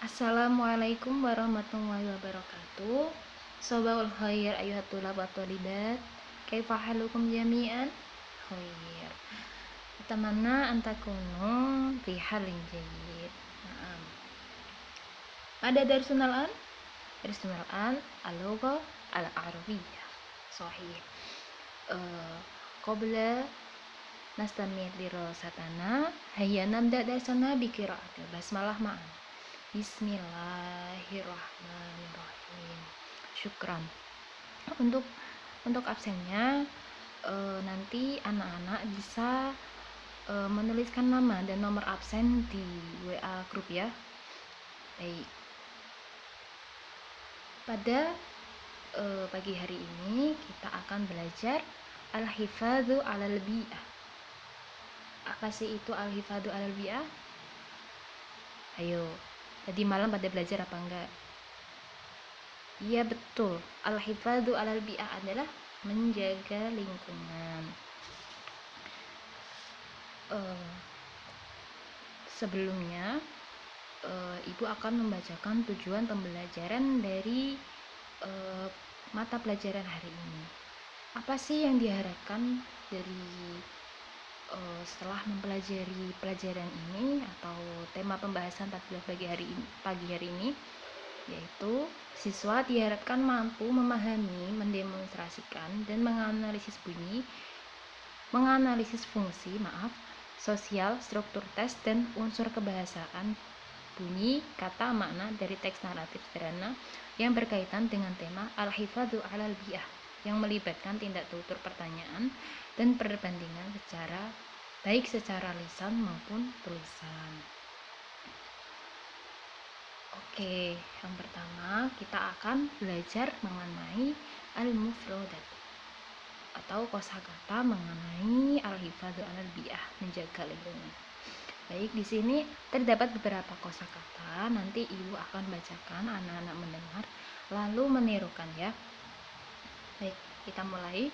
Assalamualaikum warahmatullahi wabarakatuh. Sobahul khair ayuhat tulab wa talibat. Kaifa halukum jami'an? Khair. Atamanna an takunu fi halin jayyid. Naam. Ada darsun al-an? Darsun al-an al-lugha al-arabiyyah. Sahih. Qabla nastamir dirasatana hayya nabda darsana bi qiraatil basmalah ma'an. Bismillahirrahmanirrahim. Syukran. Untuk absennya nanti anak-anak bisa menuliskan nama dan nomor absen di WA grup ya. Baik. Pada pagi hari ini kita akan belajar al-hifadzu 'alal bi'ah. Apa sih itu al-hifadzu 'alal bi'ah? Ayo, tadi malam pada belajar apa enggak? Iya betul, al-hifadzu 'alal bi'ah adalah menjaga lingkungan. Sebelumnya Ibu akan membacakan tujuan pembelajaran dari mata pelajaran hari ini. Apa sih yang diharapkan dari setelah mempelajari pelajaran ini atau tema pembahasan pagi hari ini, yaitu siswa diharapkan mampu memahami, mendemonstrasikan, dan menganalisis fungsi sosial, struktur teks, dan unsur kebahasaan bunyi, kata, makna dari teks naratif sederhana yang berkaitan dengan tema al-hifadzu 'alal bi'ah yang melibatkan tindak tutur pertanyaan dan perbandingan baik secara lisan maupun tulisan. Oke, yang pertama kita akan belajar mengenai al-mufradat atau kosakata mengenai al-hifadzu 'alal bi'ah, menjaga lingkungan. Baik, di sini terdapat beberapa kosakata. Nanti Ibu akan bacakan, anak-anak mendengar lalu menirukan ya. Baik, kita mulai.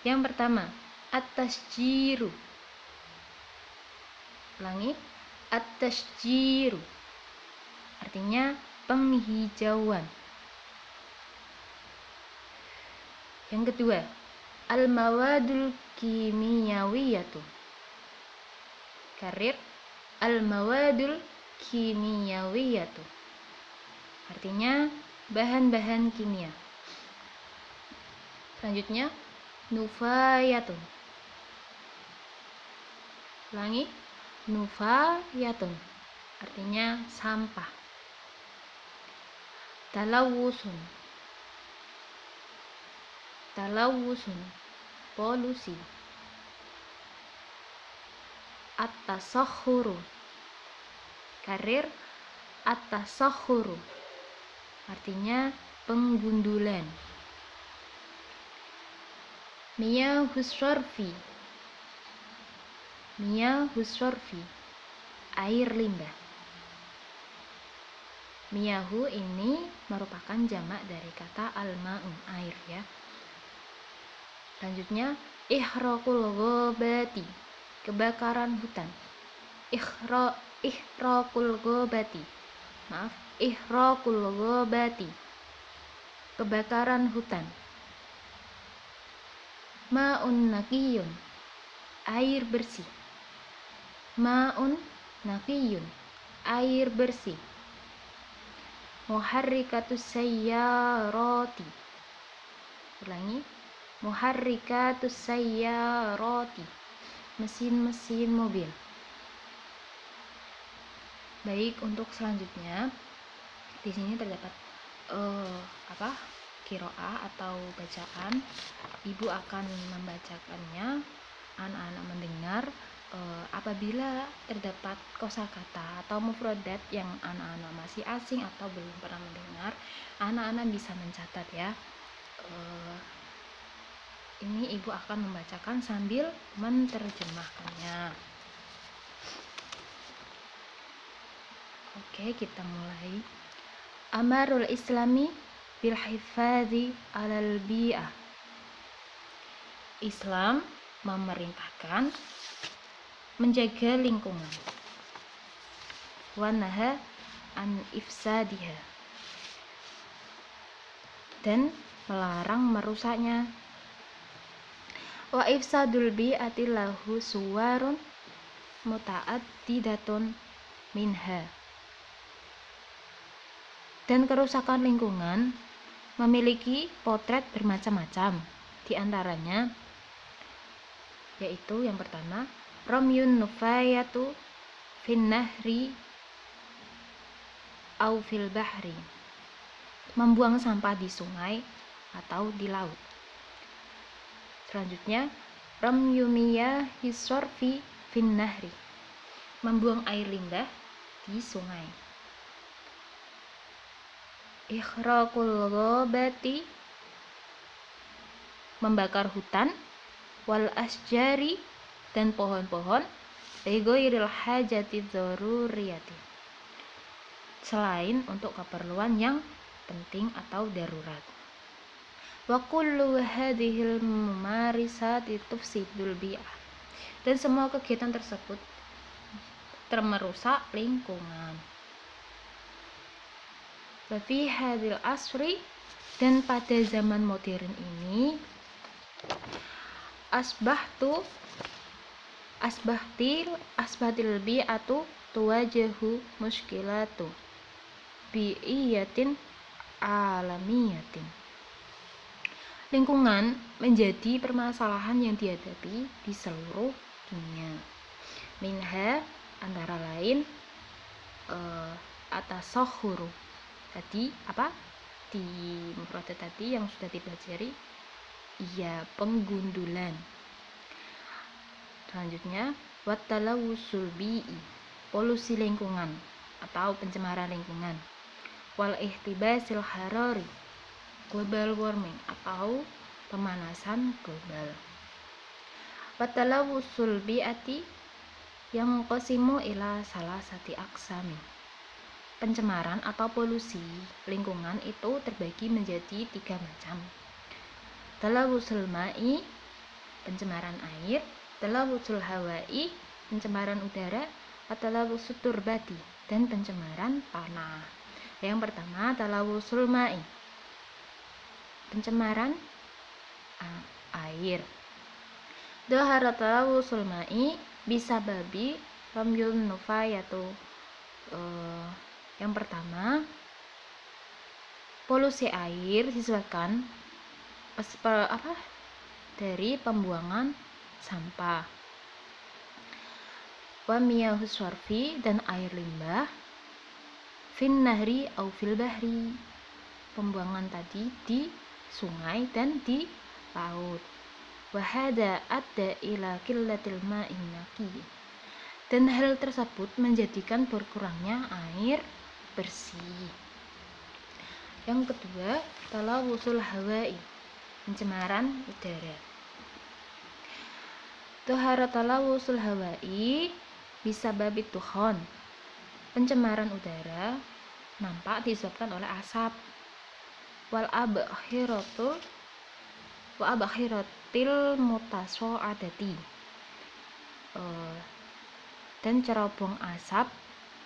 Yang pertama, at-tasjiru. Ulangi, at-tasjiru. Artinya penghijauan. Yang kedua, al-mawadul kimiyawiyatu. Karir, al-mawadul kimiyawiyatu. Artinya bahan-bahan kimia. Selanjutnya, nufayatun. Ulangi, nufayatun. Artinya sampah. Talawusun. Talawusun, polusi. At-tasakhuru. Karir, at-tasakhuru. Artinya penggundulan. Miyahus syarfi. Miyahus syarfi, air limbah. Miyahu ini merupakan jamak dari kata al-ma'u, air ya. Selanjutnya, ihraqul ghabati, kebakaran hutan. Ihraqul ghabati. Maaf, ihraqul ghabati, kebakaran hutan. Ma'un naqiyun, air bersih. Ma'un naqiyun, air bersih. Muharrikatus sayyarati. Ulangi, muharrikatus sayyarati, mesin-mesin mobil. Baik, untuk selanjutnya di sini terdapat qiraah atau bacaan. Ibu akan membacakannya, anak-anak mendengar. Apabila terdapat kosakata atau mufradat yang anak-anak masih asing atau belum pernah mendengar, anak-anak bisa mencatat ya. Ini Ibu akan membacakan sambil menerjemahkannya. Oke, kita mulai. Amarul Islami bil hifadzi 'alal bi'ah. Islam memerintahkan menjaga lingkungan. Wanaha an ifsadiha, dan melarang merusaknya. Wa ifsadul bi'ati lahu suwarun muta'addidatun minha, dan kerusakan lingkungan memiliki potret bermacam-macam. Di antaranya yaitu yang pertama, ramyun nufayatu fin nahri au fil bahri, membuang sampah di sungai atau di laut. Selanjutnya, ramyumiya hiswarfi fin nahri, membuang air limbah di sungai. Ikhraqul ghabati, membakar hutan, wal asjari, dan pohon-pohon, lighairil hajati dzaruriyati, selain untuk keperluan yang penting atau darurat. Wa kullu hadhil mumarisati tufsidul bi'ah, dan semua kegiatan tersebut merusak lingkungan. Wa fi hadhil asri, dan pada zaman modern ini, asbatil bi'atu tuwajahu muskilatu bi'iyatin alamiyatin, lingkungan menjadi permasalahan yang dihadapi di seluruh dunia. Minha, antara lain atasahhuru, tadi apa di mufradat tadi yang sudah dipelajari, iya, penggundulan. Selanjutnya, wattalawusul bi'i, polusi lingkungan atau pencemaran lingkungan. Wal ihtibasil harari, global warming atau pemanasan global. Wattalawusul bi'ati yang qasimu ila salasati aksami, pencemaran atau polusi lingkungan itu terbagi menjadi 3 macam. Talawusul ma'i, pencemaran air, talawusul hawai, pencemaran udara, talawusul turbati, dan pencemaran tanah. Yang pertama, talawusul ma'i, pencemaran air. Dhahara talawusul ma'i bisa babi ramyun nufayatu. Yang pertama, polusi air disebabkan dari pembuangan sampah. Wa miyahus swarfi, dan air limbah, fin nahri au fil bahri, pembuangan tadi di sungai dan di laut. Wa hada adda ila qillatil ma'in naqi, dan hal tersebut menjadikan berkurangnya air bersih. Yang kedua, talawusul hawai, pencemaran udara. Dhahara talawusul hawai bisa babit tuhon, pencemaran udara nampak disebabkan oleh asap. Wal abkhiratil mutaso'adati, dan cerobong asap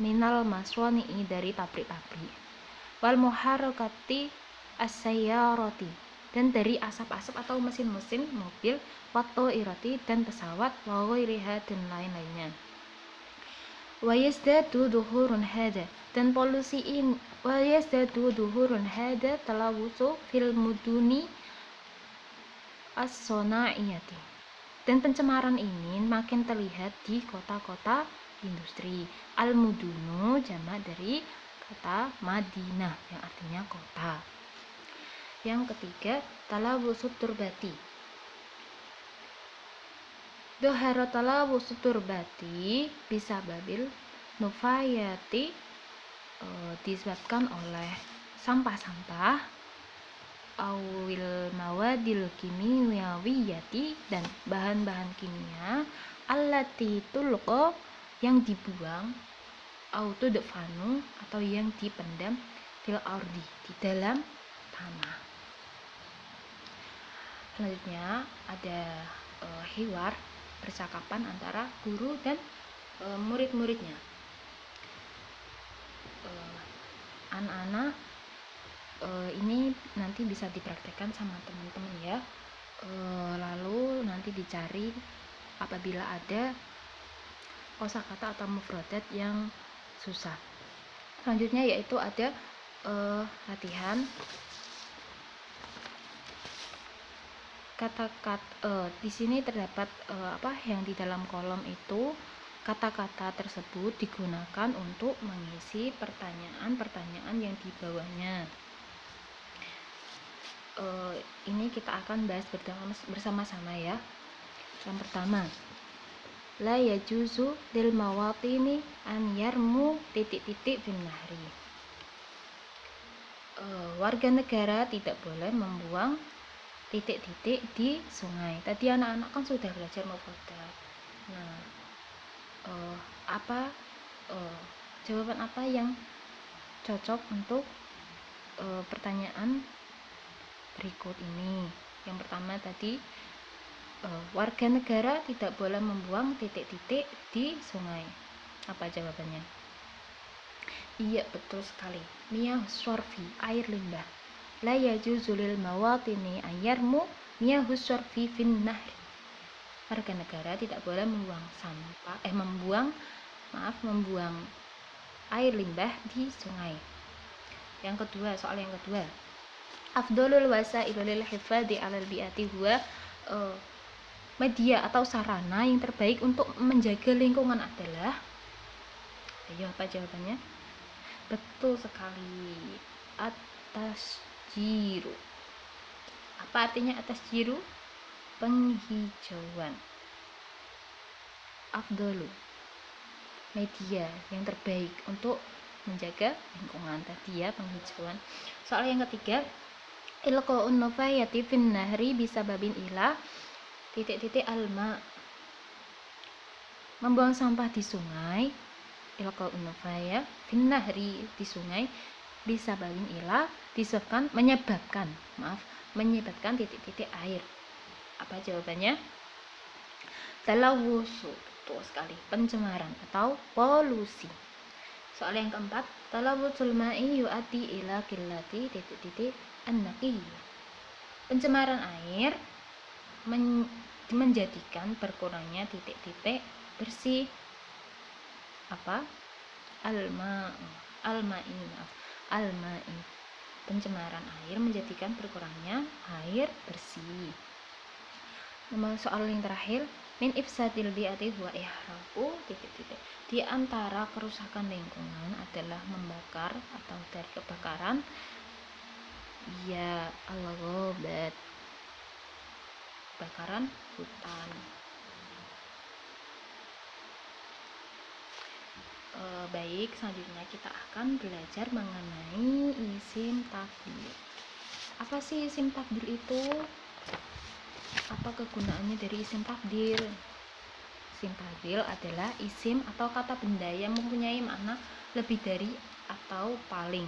minal maswani'i, dari pabrik-pabrik. Wal muharrakati as-sayyarati, dan dari asap-asap atau mesin-mesin mobil, wato irati, dan pesawat, wa ghairiha, dan lain-lainnya. Wa yazdadu dhuhurun hada, dan polusi ini, wa yazdadu dhuhurun hada talawusu fil muduni as-sona'iyati, dan pencemaran ini makin terlihat di kota-kota industri. Al-mudunu jamak dari kata Madinah yang artinya kota. Yang ketiga, talawusut turbati. Dhahara talawusut turbati bisa babil nufayati, disebabkan oleh sampah-sampah, awil mawadil kimiyawiyati, dan bahan-bahan kimia, allati tulqa, yang dibuang, tudfanu, atau yang dipendam, fil ardi, di dalam tanah. Selanjutnya ada hiwar, percakapan antara guru dan murid-muridnya. anak-anak ini nanti bisa dipraktekkan sama teman-teman ya. Lalu nanti dicari apabila ada kosakata atau mufradat yang susah. Selanjutnya yaitu ada latihan kata-kata. Di sini terdapat yang di dalam kolom itu kata-kata tersebut digunakan untuk mengisi pertanyaan-pertanyaan yang di bawahnya. Ini kita akan bahas bersama-sama ya. Yang pertama, la yajuzu lil mawatini an yarmu titik-titik bin nahri. Warga negara tidak boleh membuang titik-titik di sungai. Tadi anak-anak kan sudah belajar mufradat. Nah, jawaban apa yang cocok untuk pertanyaan berikut ini? Yang pertama tadi, warga negara tidak boleh membuang titik-titik di sungai. Apa jawabannya? Iya, betul sekali. Miyah syarfi, air limbah. La yajuzu lil mawatini ayarmu miyahus syarfi fin nahri. Warga negara tidak boleh membuang membuang air limbah di sungai. Yang kedua, soal yang kedua. Afdolul wasail lil hifadhi 'alal bi'ati huwa media atau sarana yang terbaik untuk menjaga lingkungan adalah, ayo apa jawabannya? Betul sekali, atas jiru. Apa artinya atas jiru? Penghijauan. Afdolu, media yang terbaik untuk menjaga lingkungan tadi ya, penghijauan. Soal yang ketiga, ilqa'un nufayati fin nahri bisa babin ila titik-titik alma. Membuang sampah di sungai, ilqa'un nufaya fin nahri di sungai bisa babin ila menyebabkan titik-titik air. Apa jawabannya? Talawusu, betul sekali, pencemaran atau polusi. Soal yang keempat, talawusul ma'i yu'ati ila qillati titik-titik an-naqiyah. Pencemaran air menjadikan berkurangnya titik-titik bersih. Apa? Al-ma'i. Pencemaran air menjadikan berkurangnya air bersih. Soal yang terakhir, min ifsadil bi'ati huwa ihraqu titik-titik. Di antara kerusakan lingkungan adalah membakar atau dari kebakaran ya al-ghabat, bakaran hutan. Baik, selanjutnya kita akan belajar mengenai isim tafdhil. Apa sih isim tafdhil itu? Apa kegunaannya dari isim tafdhil? Isim tafdhil adalah isim atau kata benda yang mempunyai makna lebih dari atau paling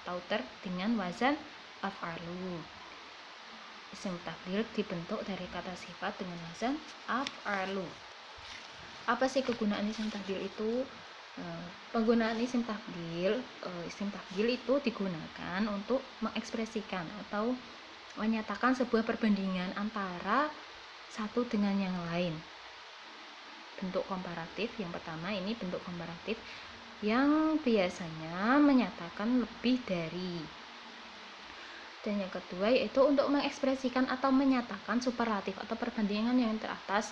atau dengan wazan af'alu. Isim tafdhil dibentuk dari kata sifat dengan wazan af'alu. Apa sih kegunaan isim tafdhil itu? Penggunaan isim tafdhil itu digunakan untuk mengekspresikan atau menyatakan sebuah perbandingan antara satu dengan yang lain. Bentuk komparatif yang pertama ini bentuk komparatif yang biasanya menyatakan lebih dari. Dan yang kedua yaitu untuk mengekspresikan atau menyatakan superlatif atau perbandingan yang teratas,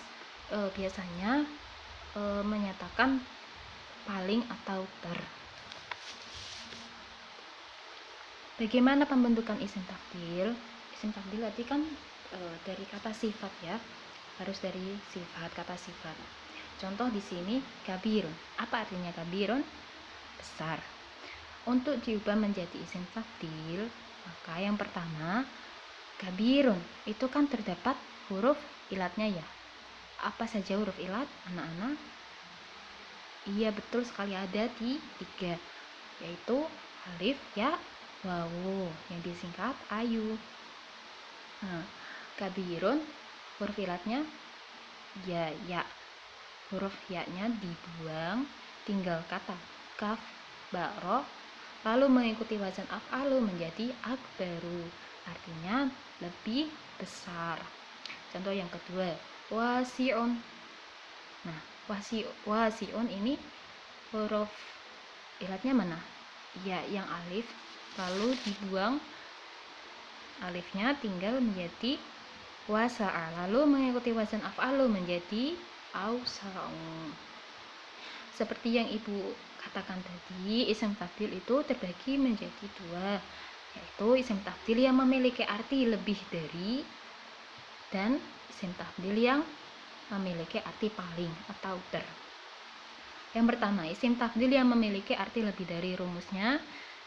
biasanya menyatakan paling atau ter. Bagaimana pembentukan isim tafdhil? Isim tafdhil tadi kan dari kata sifat ya, harus dari sifat, kata sifat. Contoh di sini kabirun. Apa artinya kabirun? Besar. Untuk diubah menjadi isim tafdhil, maka yang pertama kabirun itu kan terdapat huruf ilatnya ya. Apa saja huruf ilat, anak-anak? Iya, betul sekali, ada di 3, yaitu alif, ya, wawu yang disingkat ayu. Nah, kabirun huruf ilatnya ya. Huruf ya-nya dibuang, tinggal kata kaf akbaro, lalu mengikuti wazan af'alu menjadi akbaru, artinya lebih besar. Contoh yang kedua, wasi'un. Nah, wasi'un ini huruf ilatnya mana? Ya, yang alif, lalu dibuang alifnya, tinggal menjadi wasa'a, lalu mengikuti wazan af'alu menjadi ausa'u. Seperti yang ibu katakan tadi, isim tafdil itu terbagi menjadi dua, yaitu isim tafdil yang memiliki arti lebih dari dan isim tafdil yang memiliki arti paling atau ter. Yang pertama, isim tafdil yang memiliki arti lebih dari, rumusnya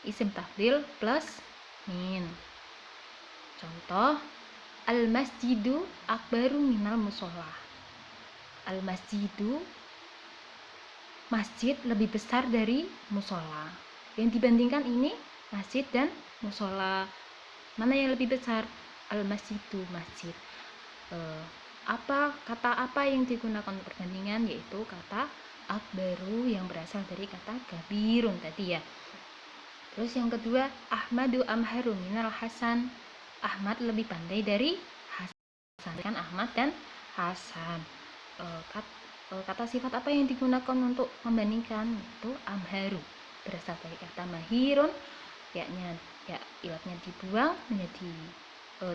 isim tafdil plus min. Contoh, al-masjidu akbaru minal musola. Al-masjidu, masjid lebih besar dari musola. Yang dibandingkan ini masjid dan musola, mana yang lebih besar? Al-masjidu, masjid. Kata apa yang digunakan untuk perbandingan? Yaitu kata akbaru yang berasal dari kata kabirun tadi ya. Terus yang kedua, Ahmadu amharu minal Hasan. Ahmad lebih pandai dari Hasan. Kan Ahmad dan Hasan. Kata sifat apa yang digunakan untuk membandingkan? Itu amharu, berasal dari kata mahirun, ya ilatnya dibuang menjadi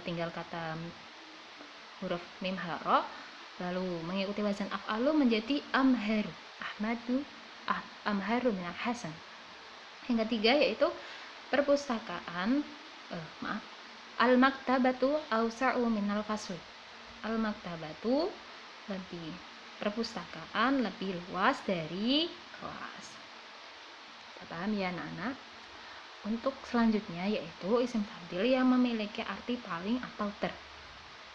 tinggal kata huruf mim haro, lalu mengikuti wazan af'alu menjadi amharu. Ahmadu amharu minal Hasan. Yang ketiga yaitu perpustakaan, al-maktabatu awsa'u minal fasl. Al-maktabatu lebih, perpustakaan lebih luas dari kelas. Kita paham ya anak-anak? Untuk selanjutnya yaitu isim tafdil yang memiliki arti paling atau ter.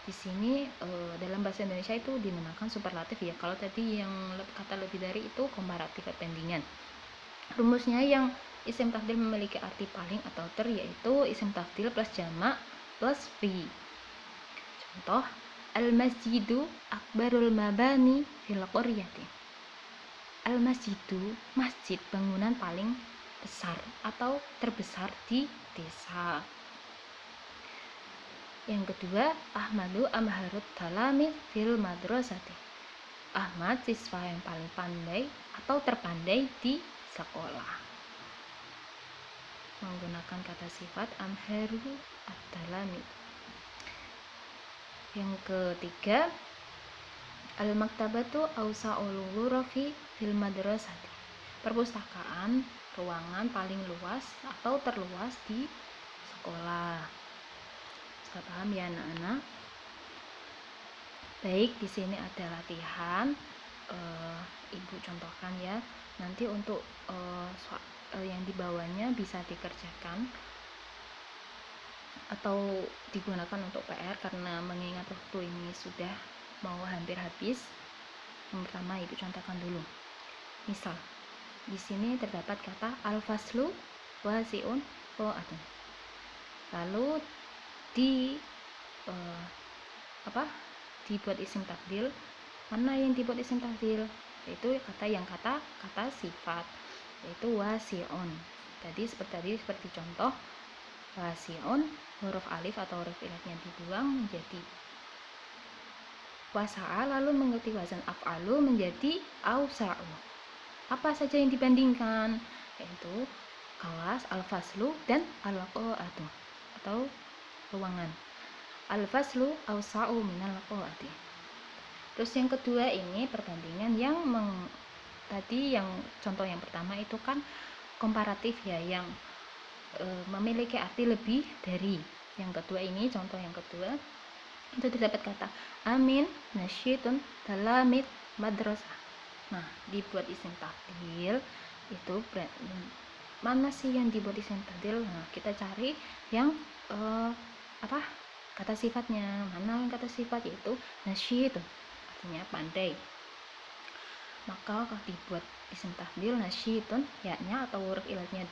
Di sini dalam bahasa Indonesia itu dinamakan superlatif ya. Kalau tadi yang kata lebih dari itu komparatif perbandingan. Rumusnya yang isim tafdil memiliki arti paling atau ter yaitu isim tafdil plus jamak plus fi. Contoh, al-masjidu akbarul mabani fil qaryati. Al-masjidu, masjid, bangunan paling besar atau terbesar di desa. Yang kedua, Ahmadu amharut talamid fil madrasati. Ahmad siswa yang paling pandai atau terpandai di sekolah. Menggunakan kata sifat amharu at-talamid. Yang ketiga, al-maktabatu awsa'ul ghurafi fil madrasati. Perpustakaan, ruangan paling luas atau terluas di sekolah. Sudah paham ya anak-anak? Baik, di sini ada latihan. Ibu contohkan ya. Nanti untuk yang di bawahnya bisa dikerjakan atau digunakan untuk PR karena mengingat waktu ini sudah mau hampir habis. Yang pertama ibu contohkan dulu. Misal, di sini terdapat kata al-faslu wasi'un qa'atun. Lalu dibuat isim tafdil. Mana yang dibuat isim tafdil? Yaitu kata sifat, yaitu wasi'un. Tadi seperti contoh, wasi'un, huruf alif atau huruf ilatnya dibuang menjadi wasa'a, lalu mengikuti wazan af'alu menjadi ausa'u. Apa saja yang dibandingkan? Yaitu kelas, al-faslu, dan al-qa'atu atau ruangan. Al-faslu awsa'u minal qa'ati. Terus yang kedua ini perbandingan yang tadi yang contoh yang pertama itu kan komparatif ya, yang memiliki arti lebih dari. Yang kedua ini contoh yang kedua itu terdapat kata amin nasyitun talamid madrasah. Nah, dibuat isim tafdil itu mana sih yang dibuat isim tafdil? Nah, kita cari yang kata sifatnya. Mana yang kata sifat? Yaitu nasyitun, artinya pandai. Maka kalau dibuat isim tafdil nasyitun, ya-nya atau huruf ilatnya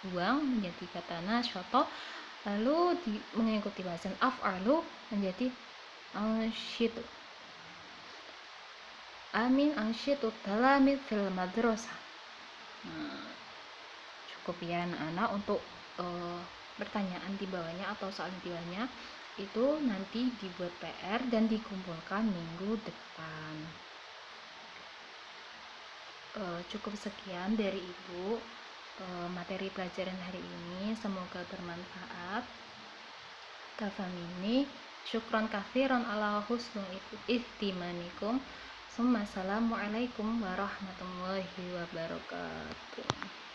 dibuang menjadi kata nasyoto, lalu mengikuti wazan af'alu menjadi ansyitu. Amin ansyitu talamid fil madrasah. cukup ya anak-anak untuk pertanyaan di bawahnya atau soal di bawahnya itu nanti dibuat PR dan dikumpulkan minggu depan. Cukup sekian dari Ibu materi pelajaran hari ini, semoga bermanfaat. Kafamini, syukron katsiran ala husnul ihtimamikum. Assalamualaikum warahmatullahi wabarakatuh.